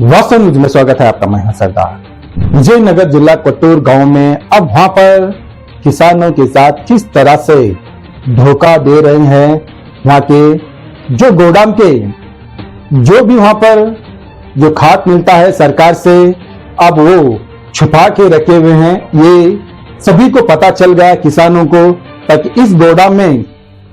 वास्तव न्यूज में स्वागत है आपका। मैं सरदार। विजयनगर जिला कोट्टूर गांव में अब वहां पर किसानों के साथ किस तरह से धोखा दे रहे हैं, वहां के जो गोदाम के जो भी वहां पर जो खाद मिलता है सरकार से, अब वो छुपा के रखे हुए हैं। ये सभी को पता चल गया किसानों को, ताकि इस गोदाम में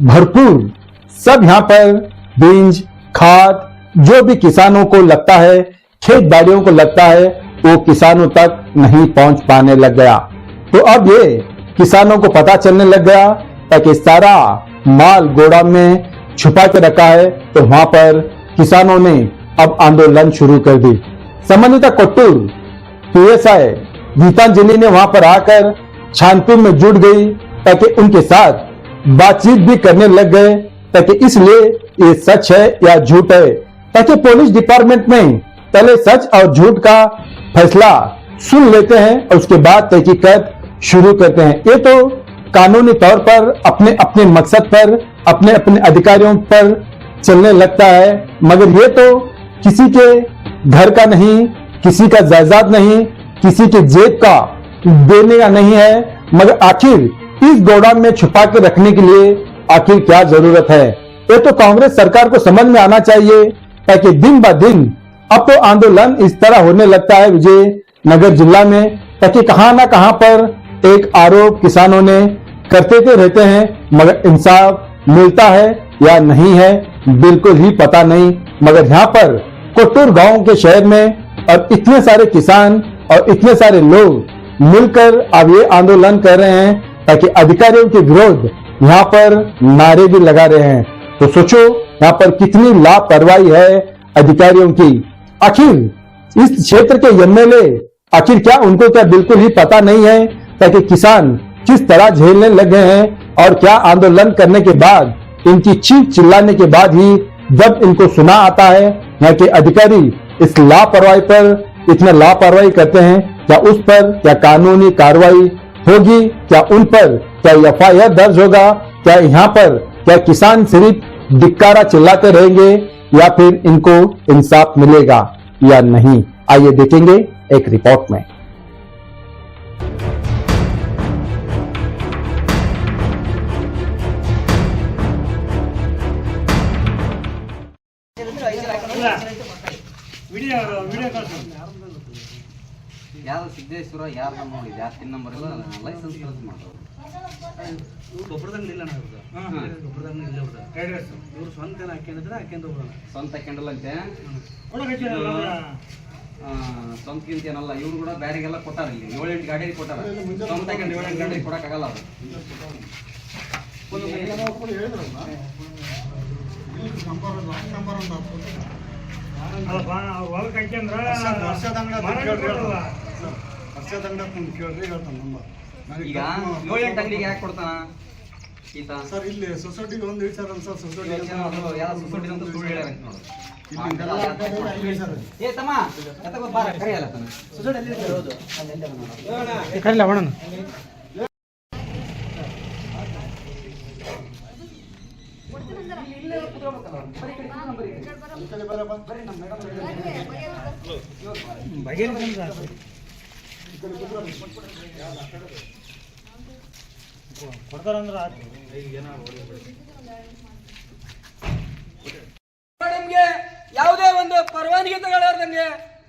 भरपूर सब यहाँ पर बीज खाद जो भी किसानों को लगता है, खेत बाड़ियों को लगता है, वो किसानों तक नहीं पहुंच पाने लग गया। तो अब ये किसानों को पता चलने लग गया, ताकि सारा माल गोदाम में छुपा के रखा है। तो वहां पर किसानों ने अब आंदोलन शुरू कर दी। सामान्यतः कोट्टूर पीएसआई गीतांजलि ने वहां पर आकर छानबीन में जुट गई, ताकि उनके साथ बातचीत भी करने लग गए, ताकि इसलिए ये सच है या झूठ है, ताकि पुलिस डिपार्टमेंट में पहले सच और झूठ का फैसला सुन लेते हैं और उसके बाद तहकीकात शुरू करते हैं। ये तो कानूनी तौर पर अपने अपने मकसद पर, अपने अपने अधिकारियों पर चलने लगता है, मगर ये तो किसी के घर का नहीं, किसी का जायदाद नहीं, किसी के जेब का देने का नहीं है। मगर आखिर इस गोदाम में छुपा के रखने के लिए आखिर क्या जरूरत है? ये तो कांग्रेस सरकार को समझ में आना चाहिए, ताकि दिन ब दिन अब तो आंदोलन इस तरह होने लगता है विजयनगर जिला में, ताकि कहां ना कहां पर एक आरोप किसानों ने करते तो रहते हैं, मगर इंसाफ मिलता है या नहीं है बिल्कुल ही पता नहीं। मगर यहाँ पर कोट्टूर गांव के शहर में और इतने सारे किसान और इतने सारे लोग मिलकर अब ये आंदोलन कर रहे हैं, ताकि अधिकारियों के विरोध यहाँ पर नारे भी लगा रहे हैं। तो सोचो यहाँ पर कितनी लापरवाही है अधिकारियों की। आखिर इस क्षेत्र के एमएलए आखिर क्या उनको क्या बिल्कुल ही पता नहीं है, ताकि किसान किस तरह झेलने लग गए हैं, और क्या आंदोलन करने के बाद इनकी चीख चिल्लाने के बाद ही जब इनको सुना आता है यहाँ के अधिकारी इस लापरवाही पर इतना लापरवाही करते हैं, क्या उस पर क्या कानूनी कार्रवाई होगी, क्या उन पर क्या एफआईआर दर्ज होगा, क्या यहाँ पर क्या किसान सिर्फ धिक्कारा चिल्लाते रहेंगे, या फिर इनको इंसाफ मिलेगा या नहीं? आइए देखेंगे एक रिपोर्ट में। ಯಾರು ಸಿದ್ದೇಶ್ವರ ಯಾರನ್ನ ನೋಡಿ ಯಾರು ತಿನ್ನ ನಂಬರ್ ಇಲ್ಲ ಲೈಸೆನ್ಸ್ ಕ್ಲೋಸ್ ಮಾಡೋದು ಗೊಬ್ಬರದಂಗಡಿ ಇಲ್ಲ ಗೊಬ್ಬರದಂಗಡಿ ಇಲ್ಲ ಇವರು ಸ್ವಂತ ಹಾಕೊಂಡಿದ್ರೆ ಸ್ವಂತ ಹಾಕೊಂಡಿಲ್ಲ ಅಂತೆ ಸ್ವಂತಕ್ಕಿಂತ ಏನಲ್ಲ, ಇವ್ರು ಕೂಡ ಬ್ಯಾರಿಗೆಲ್ಲ ಕೊಟ್ಟಾರ. ಇಲ್ಲಿ 7-8 ಗಾಡಿ ಕೊಟ್ಟಾರ, ಸ್ವಂತ ಹಾಕೊಂಡು 7-8 ಗಾಡಿ ಕೊಡಕ್ಕಾಗಲ್ಲ ಅವರು. ಈಗ 7-8 ಅಂಗಡಿಗೆ ಯಾಕೆ ಕೊಡ್ತಾನ ಈತ ಸರ್? ಇಲ್ಲಿ ಸೊಸೈಟಿಗೆ ಒಂದು ಹೇಳ್ತಾರ ಸರ್, ಸೊಸೈಟಿ ಯಾವ ಸೊಸೈಟಿ ಅಂತ ಸುಳ್ಳು ಹೇಳ್ಯಾರ ಅಂತ ನೋಡು. ಏ ತಮ್ಮ ಎತ್ತಕ ಬಾರ ಕರೆಯಲ್ಲ ತನ ಸೊಸೈಟಿ ಅಲ್ಲಿ ಇರೋದು ಅಲ್ಲೇ ಕರೆಯಲ್ಲ ಬಣ್ಣ ನಮ್ಗೆ ಯಾವುದೇ ಒಂದು ಪರವಾನಗಿ ತಗೊಳ್ಳಾರ್ದಂಗೆ,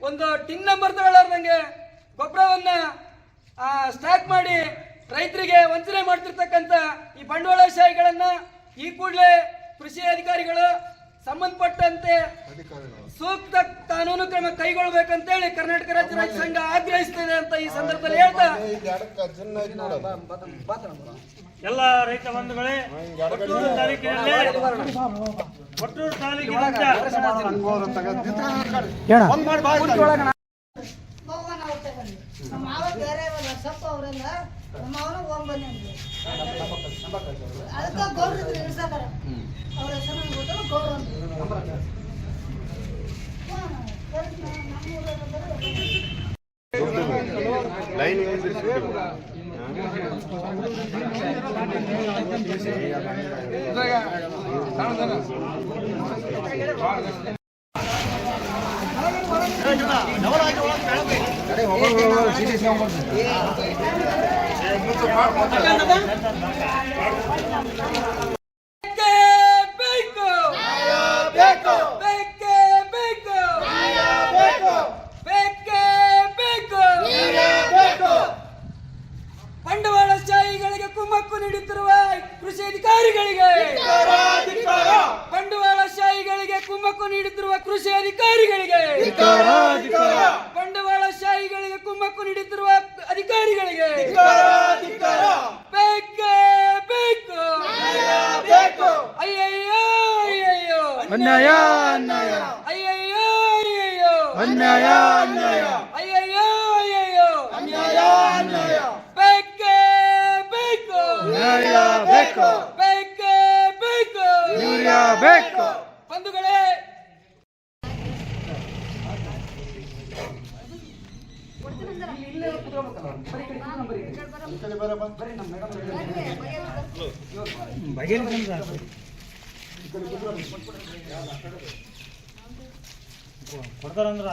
ಒಂದು ಟಿನ್ ನಂಬರ್ ತಗೊಳ್ಳಾರ್ದಂಗೆ ಗೊಬ್ಬರವನ್ನ ಸ್ಟಾಕ್ ಮಾಡಿ ರೈತರಿಗೆ ವಂಚನೆ ಮಾಡ್ತಿರ್ತಕ್ಕಂಥ ಈ ಬಂಡವಾಳಶಾಹಿಗಳನ್ನ ಈ ಕೂಡಲೇ ಕೃಷಿ ಅಧಿಕಾರಿಗಳು ಸಂಬಂಧಪಟ್ಟಂತೆ ಸೂಕ್ತ ಕಾನೂನು ಕ್ರಮ ಕೈಗೊಳ್ಳಬೇಕಂತೇಳಿ ಕರ್ನಾಟಕ ರಾಜ್ಯ ರೈತ ಸಂಘ ಆಗ್ರಹಿಸುತ್ತದೆ ಅಂತ ಈ ಸಂದರ್ಭದಲ್ಲಿ ಹೇಳ್ತಾ, ಎಲ್ಲ ರೈತ ಬಂಧುಗಳೇ, ಕೊಟ್ಟೂರು ತಾಲೂಕಿನಲ್ಲಿ ಕೊಟ್ಟೂರು ತಾಲೂಕಿನಿಂದ ಲೈನ್ ಬಂಡವಾಳಶಾಹಿಗಳಿಗೆ ಕುಮ್ಮಕ್ಕು ನೀಡುತ್ತಿರುವ ಕೃಷಿ ಅಧಿಕಾರಿಗಳಿಗೆ, ಬಂಡವಾಳಶಾಹಿಗಳಿಗೆ ಕುಮ್ಮಕ್ಕು ನೀಡುತ್ತಿರುವ ಕೃಷಿ ಅಧಿಕಾರಿಗಳಿಗೆ, ಬಂಡವಾಳಶಾಹಿಗಳಿಗೆ ಕುಮ್ಮಕ್ಕು ನೀಡುತ್ತಿರುವ ಅಧಿಕಾರಿಗಳಿಗೆ ಬೇಕೇ ಬೇಕು. ಅಯ್ಯಯ್ಯೋ ಅಯ್ಯಯ್ಯೋ ಅನ್ಯಾಯ ಅನ್ಯಾಯ ಅಯ್ಯಯ್ಯೋ ಅಯ್ಯಯ್ಯೋ ಅನ್ಯಾಯ ಅನ್ಯಾಯ ಅಯ್ಯಯ್ಯೋ ಅಯ್ಯಯ್ಯೋ ಅನ್ಯಾಯ ಅನ್ಯಾಯ ಬೇಕೇ ಬೇಕು. ನ್ಯಾಯ ಬೇಕು, ಬೇಕೇ ಬೇಕು. ಯೂರಿಯಾ ಬೇಕು. ಬಂಧುಗಳೇ, ಕೊಡ್ತಾರಂದ್ರೆ